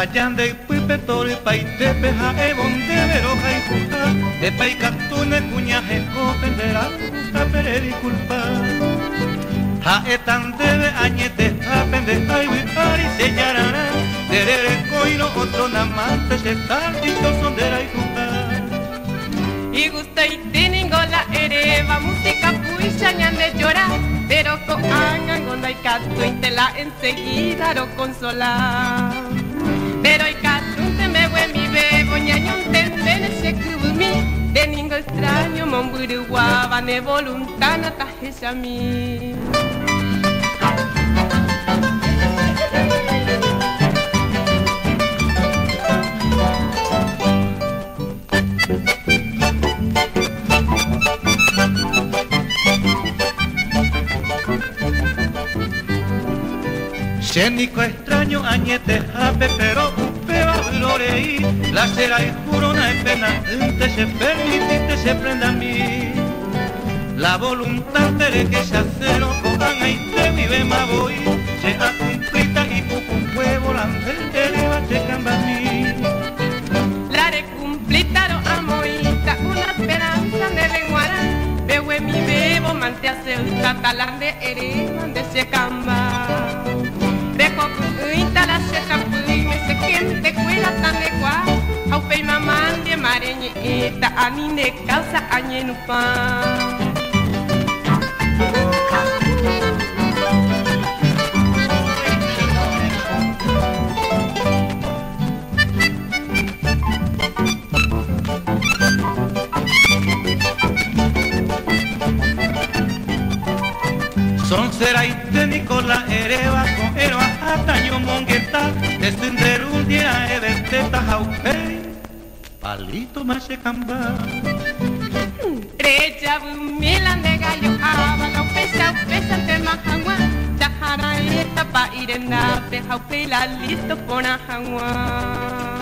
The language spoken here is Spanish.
Hayande puipe tori paite peja e bonde veroja y juja de paicatune cuñaje copendera puta pereri culpa. Ha etan debe añete apende ay wipari se yarara terere coino otro namante se tal dicho sondera y juja. Y gusta y tiningola ereva música puisha ñande llora pero con angan gonda y catu intela enseguida ro consola pero y catu te me voy mi bebo ñañón tendene se kubumi de ningo extraño momburu guava ne voluntana tajes a mí. Cénico extraño añete jape pero upeba florei la cera y jurona es pena te se permitite se prenda a mí la voluntad de que se hace loco y te vive ma voy se ha cumplita y un huevo la te va checando a mí la re cumplita lo amoita una esperanza de lenguara bebe mi bebo mante hace el catalán de ereman de se camba Dejo cuita la seta puime se gente cuela tan de gua au pe mamán de mareñita a mí de causa añenupa. Son cera y Nicola ereva con erva hataño mongueta de sender un día e de teta jaupei palito más se camba Recha milan de gallo abala pesa te majangua chajara esta pa irena pe jaupei la listo pona jangua